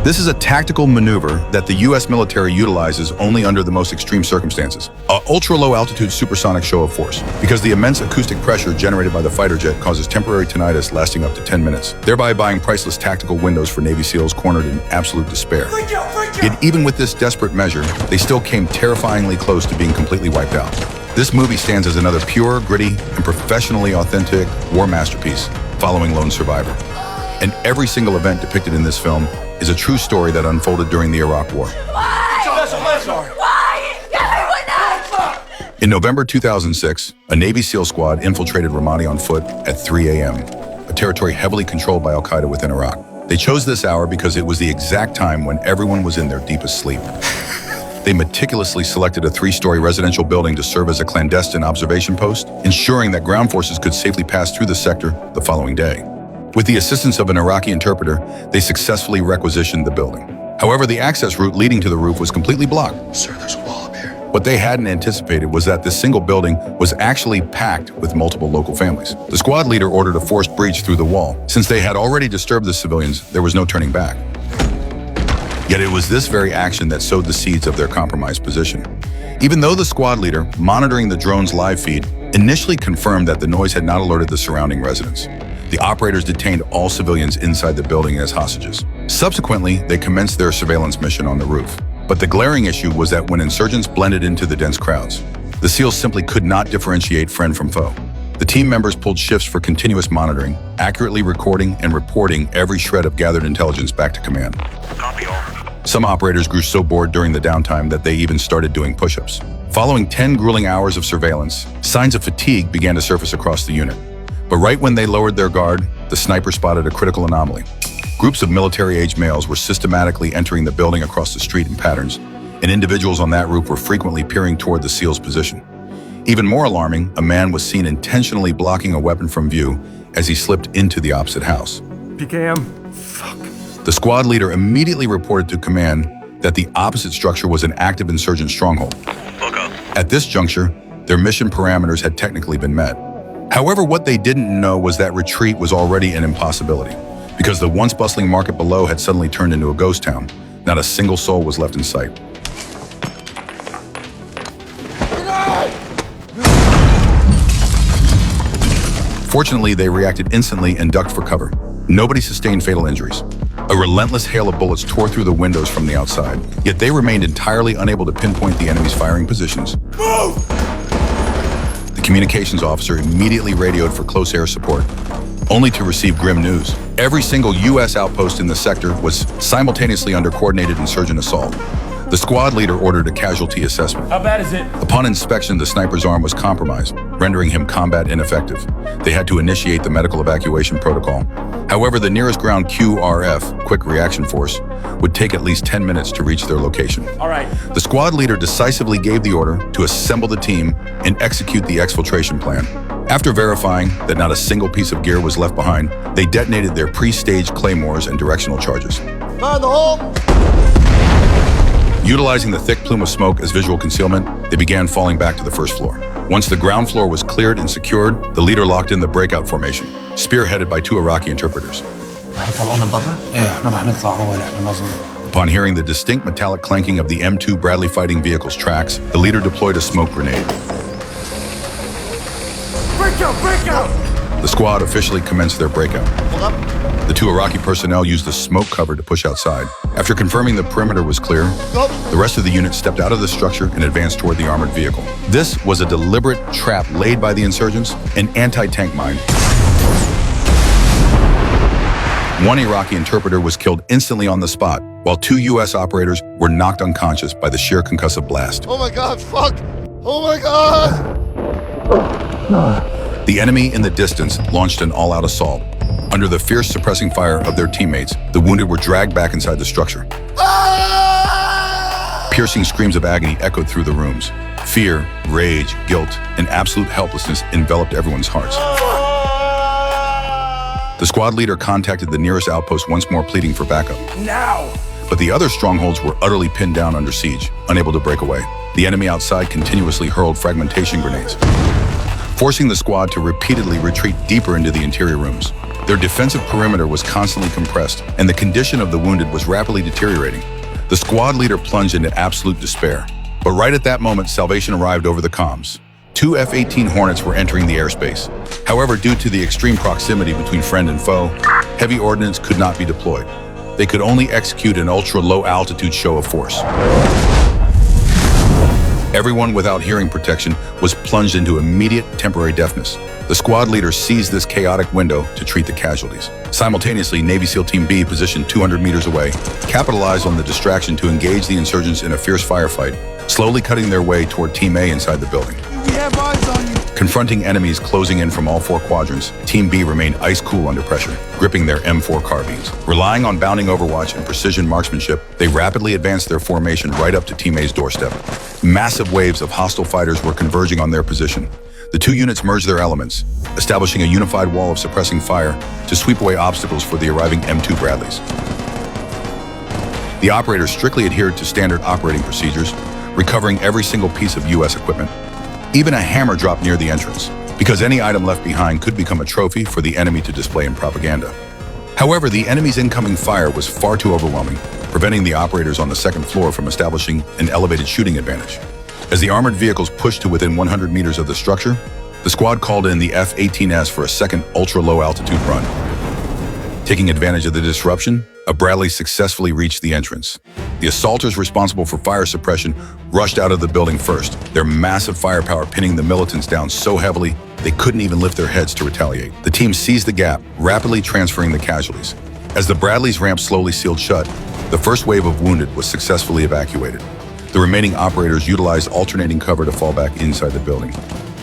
This is a tactical maneuver that the U.S. military utilizes only under the most extreme circumstances. An ultra-low altitude supersonic show of force, because the immense acoustic pressure generated by the fighter jet causes temporary tinnitus lasting up to 10 minutes, thereby buying priceless tactical windows for Navy SEALs cornered in absolute despair. Yet even with this desperate measure, they still came terrifyingly close to being completely wiped out. This movie stands as another pure, gritty, and professionally authentic war masterpiece following Lone Survivor. And every single event depicted in this film is a true story that unfolded during the Iraq War. In November 2006, a Navy SEAL squad infiltrated Ramadi on foot at 3 a.m., a territory heavily controlled by Al-Qaeda within Iraq. They chose this hour because it was the exact time when everyone was in their deepest sleep. They meticulously selected a 3-story residential building to serve as a clandestine observation post, ensuring that ground forces could safely pass through the sector the following day. With the assistance of an Iraqi interpreter, they successfully requisitioned the building. However, the access route leading to the roof was completely blocked. Sir, there's a wall up here. What they hadn't anticipated was that this single building was actually packed with multiple local families. The squad leader ordered a forced breach through the wall. Since they had already disturbed the civilians, there was no turning back. Yet it was this very action that sowed the seeds of their compromised position. Even though the squad leader, monitoring the drone's live feed, initially confirmed that the noise had not alerted the surrounding residents, the operators detained all civilians inside the building as hostages. Subsequently, they commenced their surveillance mission on the roof. But the glaring issue was that when insurgents blended into the dense crowds, the SEALs simply could not differentiate friend from foe. The team members pulled shifts for continuous monitoring, accurately recording and reporting every shred of gathered intelligence back to command. Copy all. Some operators grew so bored during the downtime that they even started doing push-ups. Following 10 grueling hours of surveillance, signs of fatigue began to surface across the unit. But right when they lowered their guard, the sniper spotted a critical anomaly. Groups of military-aged males were systematically entering the building across the street in patterns, and individuals on that roof were frequently peering toward the SEALs' position. Even more alarming, a man was seen intentionally blocking a weapon from view as he slipped into the opposite house. PKM. Fuck. The squad leader immediately reported to command that the opposite structure was an active insurgent stronghold. Look up. At this juncture, their mission parameters had technically been met. However, what they didn't know was that retreat was already an impossibility, because the once bustling market below had suddenly turned into a ghost town. Not a single soul was left in sight. Fortunately, they reacted instantly and ducked for cover. Nobody sustained fatal injuries. A relentless hail of bullets tore through the windows from the outside, yet they remained entirely unable to pinpoint the enemy's firing positions. Move! The communications officer immediately radioed for close air support, only to receive grim news. Every single U.S. outpost in the sector was simultaneously under coordinated insurgent assault. The squad leader ordered a casualty assessment. How bad is it? Upon inspection, the sniper's arm was compromised, rendering him combat ineffective. They had to initiate the medical evacuation protocol. However, the nearest ground QRF, Quick Reaction Force, would take at least 10 minutes to reach their location. All right. The squad leader decisively gave the order to assemble the team and execute the exfiltration plan. After verifying that not a single piece of gear was left behind, they detonated their pre-staged claymores and directional charges. Fire the hole! Utilizing the thick plume of smoke as visual concealment, they began falling back to the first floor. Once the ground floor was cleared and secured, the leader locked in the breakout formation, spearheaded by 2 Iraqi interpreters. Upon hearing the distinct metallic clanking of the M2 Bradley fighting vehicle's tracks, the leader deployed a smoke grenade. Breakout! Breakout! The squad officially commenced their breakout. Hold up. The 2 Iraqi personnel used the smoke cover to push outside. After confirming the perimeter was clear, the rest of the unit stepped out of the structure and advanced toward the armored vehicle. This was a deliberate trap laid by the insurgents, an anti-tank mine. 1 Iraqi interpreter was killed instantly on the spot, while 2 U.S. operators were knocked unconscious by the sheer concussive blast. Oh my God, fuck! Oh my God! The enemy in the distance launched an all-out assault. Under the fierce suppressing fire of their teammates, the wounded were dragged back inside the structure. Piercing screams of agony echoed through the rooms. Fear, rage, guilt, and absolute helplessness enveloped everyone's hearts. The squad leader contacted the nearest outpost once more, pleading for backup. Now! But the other strongholds were utterly pinned down under siege, unable to break away. The enemy outside continuously hurled fragmentation grenades. forcing the squad to repeatedly retreat deeper into the interior rooms. Their defensive perimeter was constantly compressed, and the condition of the wounded was rapidly deteriorating. The squad leader plunged into absolute despair. But right at that moment, salvation arrived over the comms. 2 F-18 Hornets were entering the airspace. However, due to the extreme proximity between friend and foe, heavy ordnance could not be deployed. They could only execute an ultra-low altitude show of force. Everyone without hearing protection was plunged into immediate temporary deafness. The squad leader seized this chaotic window to treat the casualties. Simultaneously, Navy SEAL Team B, positioned 200 meters away, capitalized on the distraction to engage the insurgents in a fierce firefight, slowly cutting their way toward Team A inside the building. We have eyes on you. Confronting enemies closing in from all 4 quadrants, Team B remained ice-cool under pressure, gripping their M4 carbines. Relying on bounding overwatch and precision marksmanship, they rapidly advanced their formation right up to Team A's doorstep. Massive waves of hostile fighters were converging on their position. The 2 units merged their elements, establishing a unified wall of suppressing fire to sweep away obstacles for the arriving M2 Bradleys. The operators strictly adhered to standard operating procedures, recovering every single piece of U.S. equipment. Even a hammer dropped near the entrance, because any item left behind could become a trophy for the enemy to display in propaganda. However, the enemy's incoming fire was far too overwhelming, preventing the operators on the second floor from establishing an elevated shooting advantage. As the armored vehicles pushed to within 100 meters of the structure, the squad called in the F-18S for a second ultra-low altitude run. Taking advantage of the disruption, a Bradley successfully reached the entrance. The assaulters responsible for fire suppression rushed out of the building first, their massive firepower pinning the militants down so heavily they couldn't even lift their heads to retaliate. The team seized the gap, rapidly transferring the casualties. As the Bradley's ramp slowly sealed shut, the first wave of wounded was successfully evacuated. The remaining operators utilized alternating cover to fall back inside the building,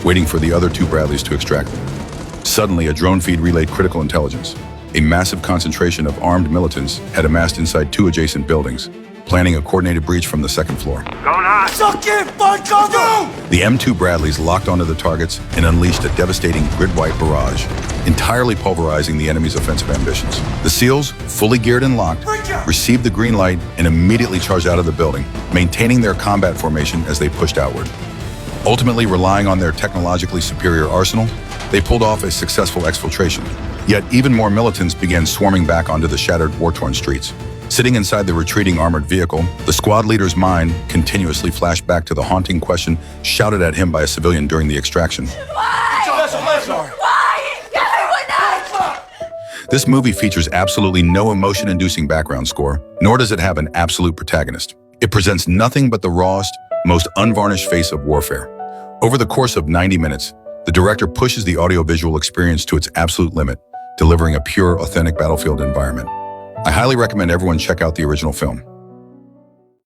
waiting for the other 2 Bradleys to extract them. Suddenly, a drone feed relayed critical intelligence. A massive concentration of armed militants had amassed inside 2 adjacent buildings, planning a coordinated breach from the second floor. Going on! Suck in! Find cover! The M2 Bradleys locked onto the targets and unleashed a devastating grid-white barrage, entirely pulverizing the enemy's offensive ambitions. The SEALs, fully geared and locked, received the green light and immediately charged out of the building, maintaining their combat formation as they pushed outward. Ultimately relying on their technologically superior arsenal, they pulled off a successful exfiltration. Yet even more militants began swarming back onto the shattered, war-torn streets. Sitting inside the retreating armored vehicle, the squad leader's mind continuously flashed back to the haunting question shouted at him by a civilian during the extraction. Why? Why? Everyone knows! This movie features absolutely no emotion-inducing background score, nor does it have an absolute protagonist. It presents nothing but the rawest, most unvarnished face of warfare. Over the course of 90 minutes, the director pushes the audiovisual experience to its absolute limit, delivering a pure, authentic battlefield environment. I highly recommend everyone check out the original film.